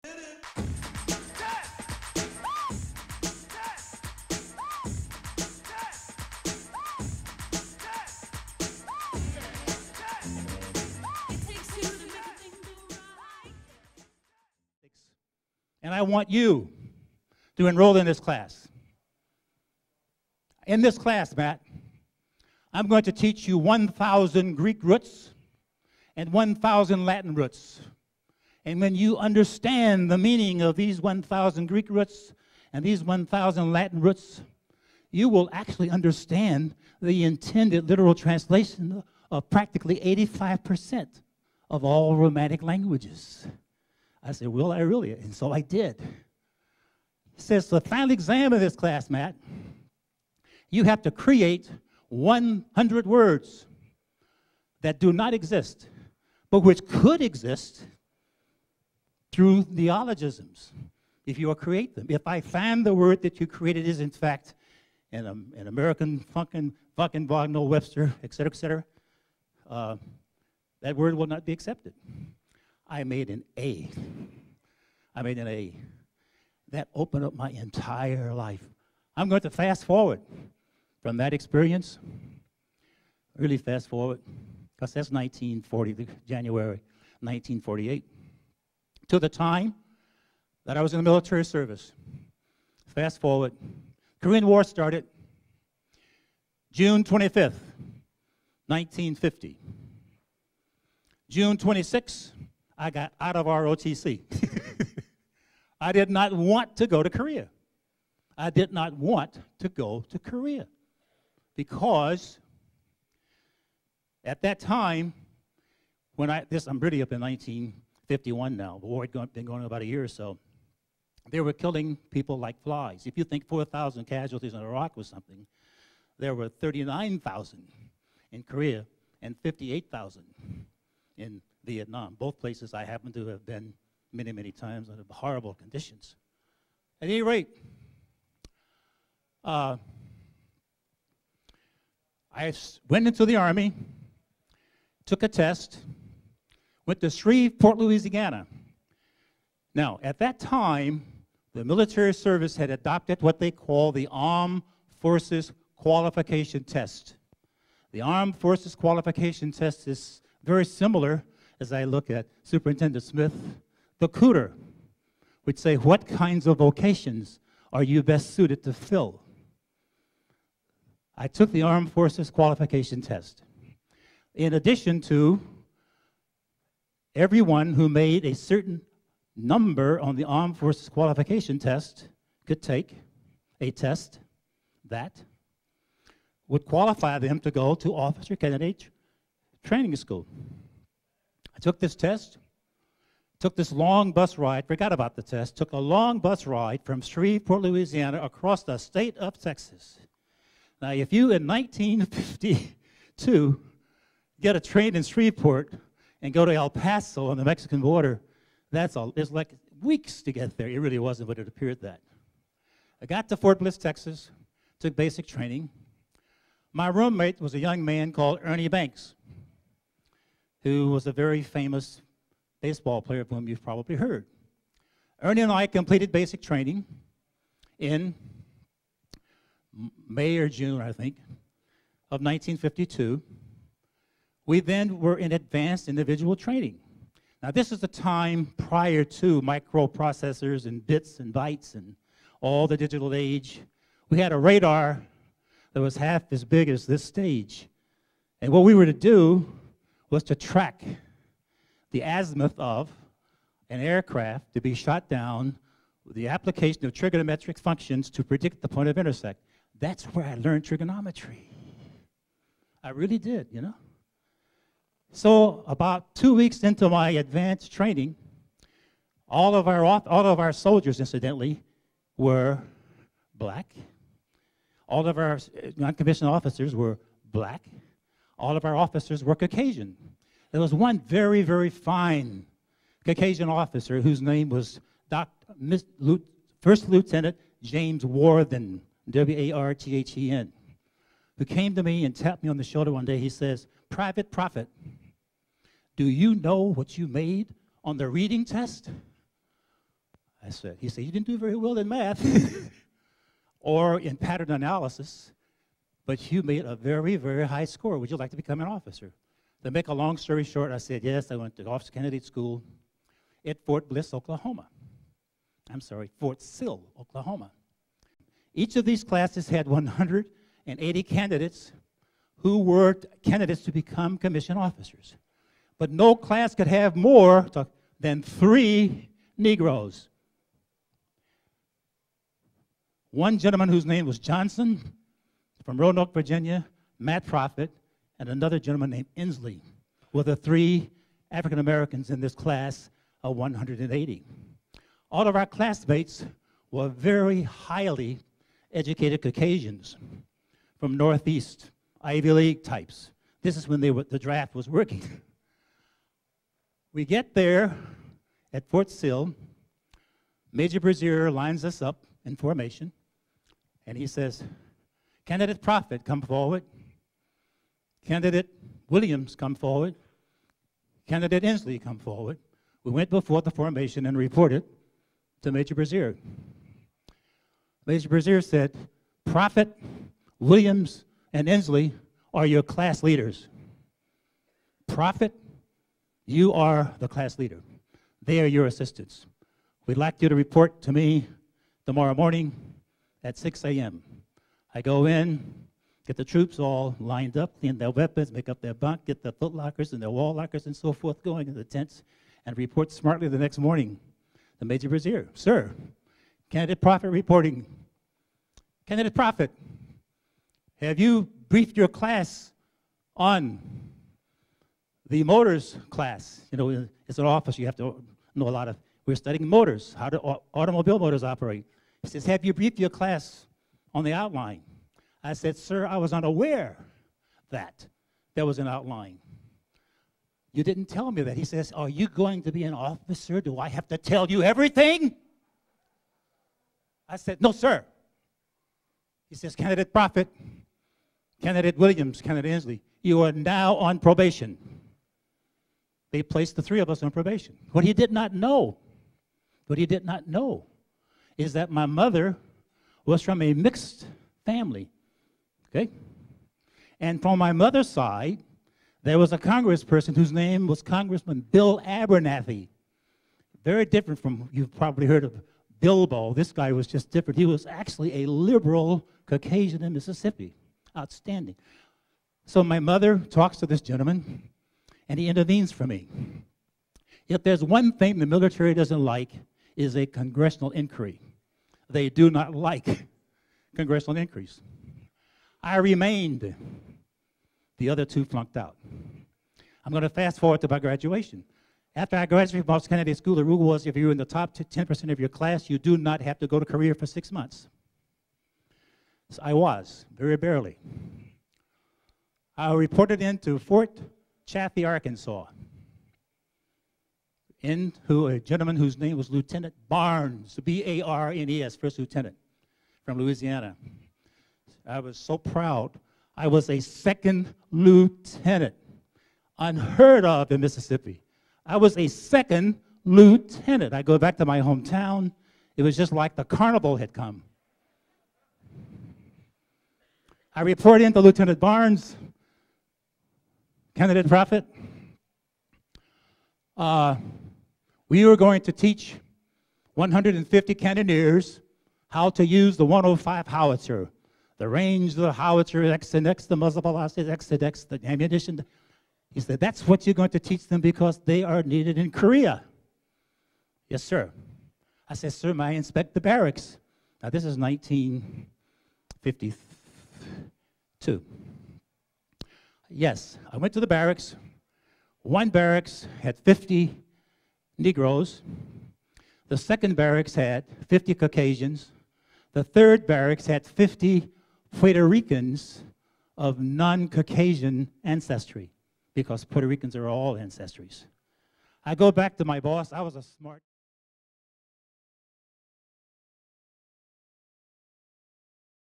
And I want you to enroll in this class. In this class, Matt, I'm going to teach you 1,000 Greek roots and 1,000 Latin roots. And when you understand the meaning of these 1,000 Greek roots and these 1,000 Latin roots, you will actually understand the intended literal translation of practically 85% of all Romantic languages. I said, will I really? And so I did. It says, the final exam of this class, Matt, you have to create 100 words that do not exist, but which could exist through neologisms, if you will create them. If I find the word that you created is, in fact, an American fucking Wagner, Webster, et cetera, that word will not be accepted. I made an A. I made an A. That opened up my entire life. I'm going to fast forward from that experience, really fast forward, because that's 1940, January 1948, to the time that I was in the military service. Fast forward, Korean War started June 25th, 1950. June 26th, I got out of ROTC. I did not want to go to Korea. I did not want to go to Korea because at that time, when I'm really up in 1951 now, the war had been going about a year or so, they were killing people like flies. If you think 4,000 casualties in Iraq was something, there were 39,000 in Korea and 58,000 in Vietnam, both places I happen to have been many, many times under horrible conditions. At any rate, I went into the Army, took a test, went to Shreveport, Louisiana. Now, at that time, the military service had adopted what they call the Armed Forces Qualification Test. The Armed Forces Qualification Test is very similar, as I look at Superintendent Smith, the Cooter, which say, what kinds of vocations are you best suited to fill? I took the Armed Forces Qualification Test. In addition to everyone who made a certain number on the Armed Forces Qualification Test could take a test that would qualify them to go to officer candidate training school. I took this test, took this long bus ride, forgot about the test, took a long bus ride from Shreveport, Louisiana, across the state of Texas. Now, if you in 1952 get a train in Shreveport and go to El Paso on the Mexican border, it's like weeks to get there. It really wasn't, but it appeared that. I got to Fort Bliss, Texas, took basic training. My roommate was a young man called Ernie Banks, who was a very famous baseball player of whom you've probably heard. Ernie and I completed basic training in May or June, I think, of 1952. We then were in advanced individual training. Now, this is the time prior to microprocessors and bits and bytes and all the digital age. We had a radar that was half as big as this stage. And what we were to do was to track the azimuth of an aircraft to be shot down with the application of trigonometric functions to predict the point of intersect. That's where I learned trigonometry. I really did, you know. So about 2 weeks into my advanced training, all of our soldiers, incidentally, were black. All of our non-commissioned officers were black. All of our officers were Caucasian. There was one very, very fine Caucasian officer whose name was First Lieutenant James Warthen, W-A-R-T-H-E-N, who came to me and tapped me on the shoulder one day. He says, "Private Prophet, do you know what you made on the reading test?" He said, you didn't do very well in math or in pattern analysis, but you made a very, very high score. Would you like to become an officer? To make a long story short, I said, yes, I went to Officer Candidate School at Fort Bliss, Oklahoma. Fort Sill, Oklahoma. Each of these classes had 180 candidates who were candidates to become commissioned officers. But no class could have more than 3 Negroes. One gentleman whose name was Johnson from Roanoke, Virginia, Matt Prophet, and another gentleman named Inslee were the 3 African Americans in this class of 180. All of our classmates were very highly educated Caucasians from Northeast Ivy League types. This is when the draft was working. We get there at Fort Sill. Major Brazier lines us up in formation, and he says, Candidate Prophet, come forward. Candidate Williams, come forward. Candidate Inslee, come forward. We went before the formation and reported to Major Brazier. Major Brazier said, Prophet, Williams, and Inslee are your class leaders. Prophet, you are the class leader. They are your assistants. We'd like you to report to me tomorrow morning at 6 a.m. I go in, get the troops all lined up, clean their weapons, make up their bunk, get their foot lockers and their wall lockers and so forth going in the tents, and report smartly the next morning to Major Brazier. Sir, Candidate Prophet reporting. Candidate Prophet, have you briefed your class on the motors class? You know, it's an office, you have to know a lot of, we're studying motors, how do automobile motors operate. He says, have you briefed your class on the outline? I said, sir, I was unaware that there was an outline. You didn't tell me that. He says, are you going to be an officer? Do I have to tell you everything? I said, no, sir. He says, Candidate Prophet, Candidate Williams, Candidate Inslee, you are now on probation. They placed the 3 of us on probation. What he did not know is that my mother was from a mixed family, okay? And from my mother's side, there was a congressperson whose name was Congressman Bill Abernathy. Very different from, you've probably heard of Bilbo. This guy was just different. He was actually a liberal Caucasian in Mississippi. Outstanding. So my mother talks to this gentleman, and he intervenes for me. If there's one thing the military doesn't like, is a congressional inquiry. They do not like congressional inquiries. I remained. The other 2 flunked out. I'm going to fast forward to my graduation. After I graduated from Officer Candidate School, the rule was if you were in the top 10% of your class, you do not have to go to career for 6 months. So I was, very barely. I reported into Fort Chaffee, Arkansas, a gentleman whose name was Lieutenant Barnes, B-A-R-N-E-S, First Lieutenant from Louisiana. I was so proud. I was a 2nd lieutenant, unheard of in Mississippi. I was a 2nd lieutenant. I go back to my hometown. It was just like the carnival had come. I report into Lieutenant Barnes, Candidate Prophet. We were going to teach 150 cannoneers how to use the 105 howitzer. The range of the howitzer, X and X, the muzzle velocity, X and X, the ammunition. He said, that's what you're going to teach them because they are needed in Korea. Yes, sir. I said, sir, may I inspect the barracks? Now, this is 1952. Yes, I went to the barracks. One barracks had 50 Negroes. The 2nd barracks had 50 Caucasians. The 3rd barracks had 50 Puerto Ricans of non-Caucasian ancestry, because Puerto Ricans are all ancestries. I go back to my boss. I was a smart